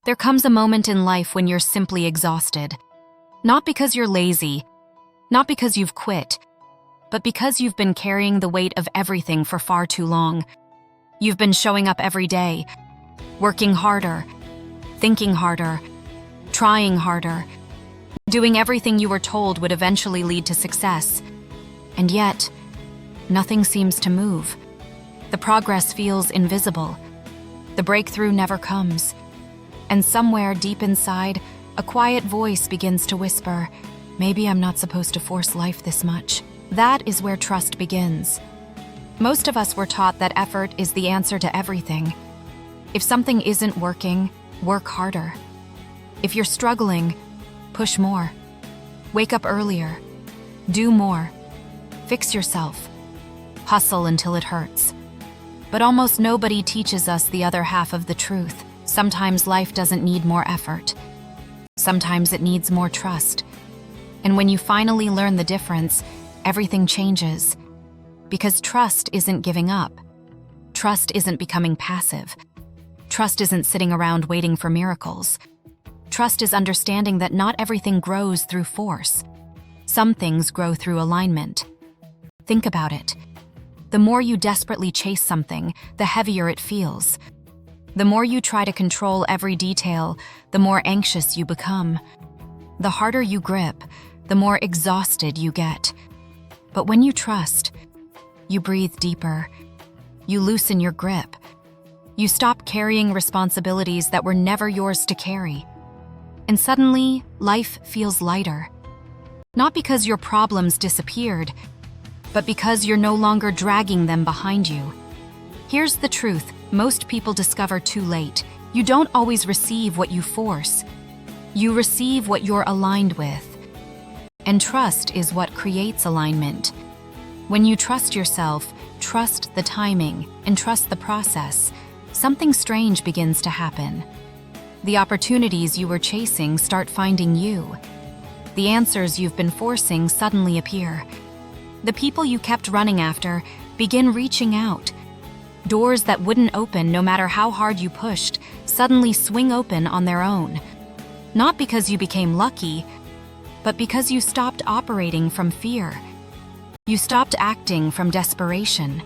There comes a moment in life when you're simply exhausted. Not because you're lazy, not because you've quit, but because you've been carrying the weight of everything for far too long. You've been showing up every day, working harder, thinking harder, trying harder, doing everything you were told would eventually lead to success. And yet, nothing seems to move. The progress feels invisible. The breakthrough never comes. And somewhere deep inside, a quiet voice begins to whisper, maybe I'm not supposed to force life this much. That is where trust begins. Most of us were taught that effort is the answer to everything. If something isn't working, work harder. If you're struggling, push more. Wake up earlier. Do more. Fix yourself. Hustle until it hurts. But almost nobody teaches us the other half of the truth. Sometimes life doesn't need more effort. Sometimes it needs more trust. And when you finally learn the difference, everything changes. Because trust isn't giving up. Trust isn't becoming passive. Trust isn't sitting around waiting for miracles. Trust is understanding that not everything grows through force. Some things grow through alignment. Think about it. The more you desperately chase something, the heavier it feels. The more you try to control every detail, the more anxious you become. The harder you grip, the more exhausted you get. But when you trust, you breathe deeper. You loosen your grip. You stop carrying responsibilities that were never yours to carry. And suddenly, life feels lighter. Not because your problems disappeared, but because you're no longer dragging them behind you. Here's the truth most people discover too late. You don't always receive what you force. You receive what you're aligned with. And trust is what creates alignment. When you trust yourself, trust the timing, and trust the process, something strange begins to happen. The opportunities you were chasing start finding you. The answers you've been forcing suddenly appear. The people you kept running after begin reaching out. Doors that wouldn't open no matter how hard you pushed suddenly swing open on their own. Not because you became lucky, but because you stopped operating from fear. You stopped acting from desperation.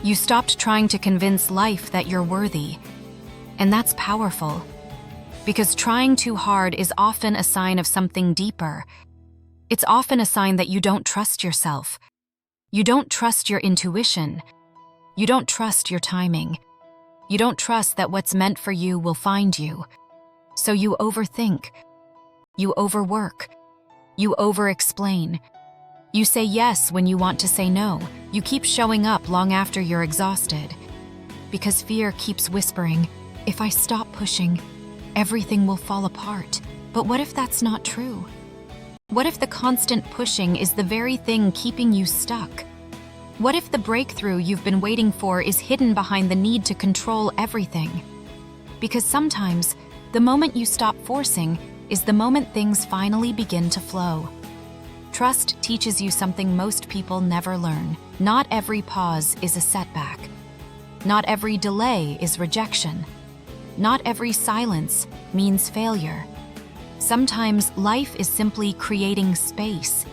You stopped trying to convince life that you're worthy. And that's powerful. Because trying too hard is often a sign of something deeper. It's often a sign that you don't trust yourself. You don't trust your intuition. You don't trust your timing. You don't trust that what's meant for you will find you. So you overthink. You overwork. You over-explain. You say yes when you want to say no. You keep showing up long after you're exhausted. Because fear keeps whispering, if I stop pushing, everything will fall apart. But what if that's not true? What if the constant pushing is the very thing keeping you stuck? What if the breakthrough you've been waiting for is hidden behind the need to control everything? Because sometimes, the moment you stop forcing is the moment things finally begin to flow. Trust teaches you something most people never learn. Not every pause is a setback. Not every delay is rejection. Not every silence means failure. Sometimes life is simply creating space.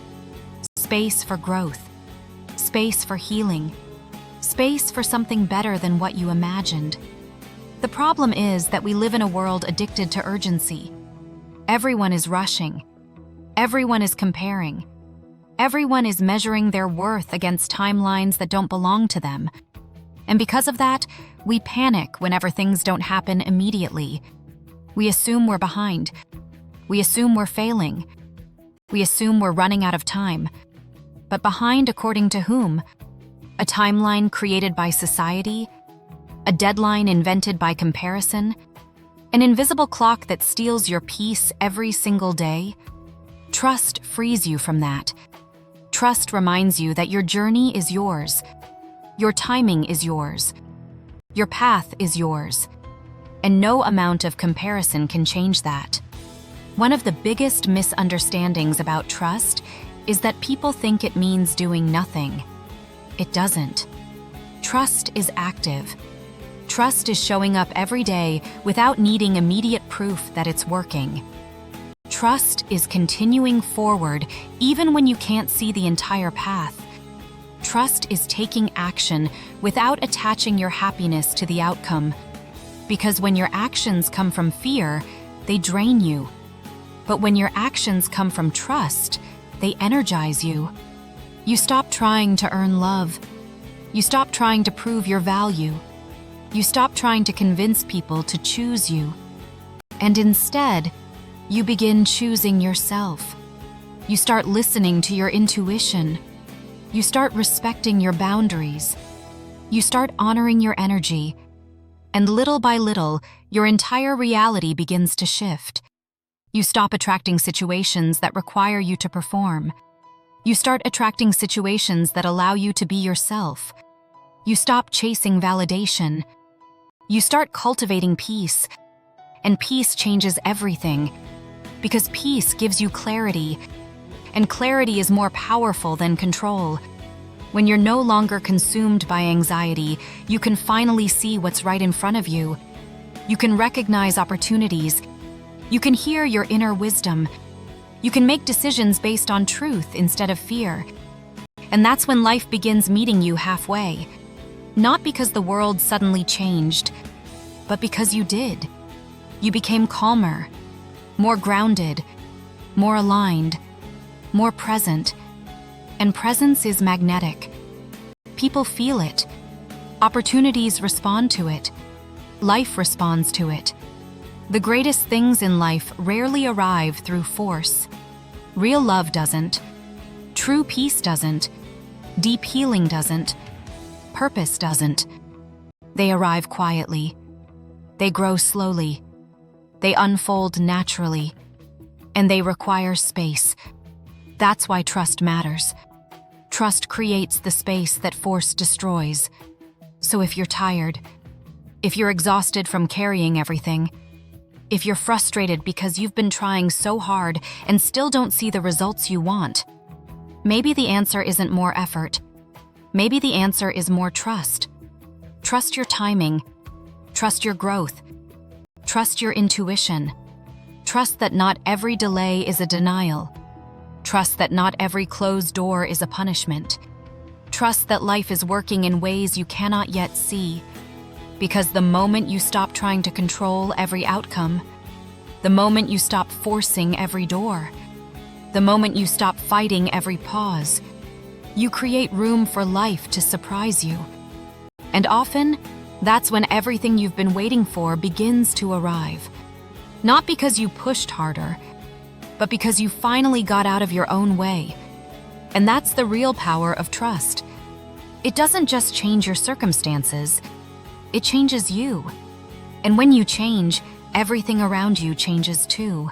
Space for growth. Space for healing. Space for something better than what you imagined. The problem is that we live in a world addicted to urgency. Everyone is rushing. Everyone is comparing. Everyone is measuring their worth against timelines that don't belong to them. And because of that, we panic whenever things don't happen immediately. We assume we're behind. We assume we're failing. We assume we're running out of time. But behind according to whom? A timeline created by society? A deadline invented by comparison? An invisible clock that steals your peace every single day? Trust frees you from that. Trust reminds you that your journey is yours. Your timing is yours. Your path is yours. And no amount of comparison can change that. One of the biggest misunderstandings about trust is that people think it means doing nothing. It doesn't. Trust is active. Trust is showing up every day without needing immediate proof that it's working. Trust is continuing forward even when you can't see the entire path. Trust is taking action without attaching your happiness to the outcome. Because when your actions come from fear, they drain you. But when your actions come from trust, they energize you. You stop trying to earn love. You stop trying to prove your value. You stop trying to convince people to choose you. And instead, you begin choosing yourself. You start listening to your intuition. You start respecting your boundaries. You start honoring your energy. And little by little, your entire reality begins to shift. You stop attracting situations that require you to perform. You start attracting situations that allow you to be yourself. You stop chasing validation. You start cultivating peace. And peace changes everything. Because peace gives you clarity. And clarity is more powerful than control. When you're no longer consumed by anxiety, you can finally see what's right in front of you. You can recognize opportunities. You can hear your inner wisdom. You can make decisions based on truth instead of fear. And that's when life begins meeting you halfway. Not because the world suddenly changed, but because you did. You became calmer, more grounded, more aligned, more present. And presence is magnetic. People feel it. Opportunities respond to it. Life responds to it. The greatest things in life rarely arrive through force. Real love doesn't. True peace doesn't. Deep healing doesn't. Purpose doesn't. They arrive quietly. They grow slowly. They unfold naturally. And they require space. That's why trust matters. Trust creates the space that force destroys. So if you're tired, if you're exhausted from carrying everything, if you're frustrated because you've been trying so hard and still don't see the results you want, maybe the answer isn't more effort. Maybe the answer is more trust. Trust your timing. Trust your growth. Trust your intuition. Trust that not every delay is a denial. Trust that not every closed door is a punishment. Trust that life is working in ways you cannot yet see. Because the moment you stop trying to control every outcome, the moment you stop forcing every door, the moment you stop fighting every pause, you create room for life to surprise you. And often, that's when everything you've been waiting for begins to arrive. Not because you pushed harder, but because you finally got out of your own way. And that's the real power of trust. It doesn't just change your circumstances, it changes you. And when you change, everything around you changes too.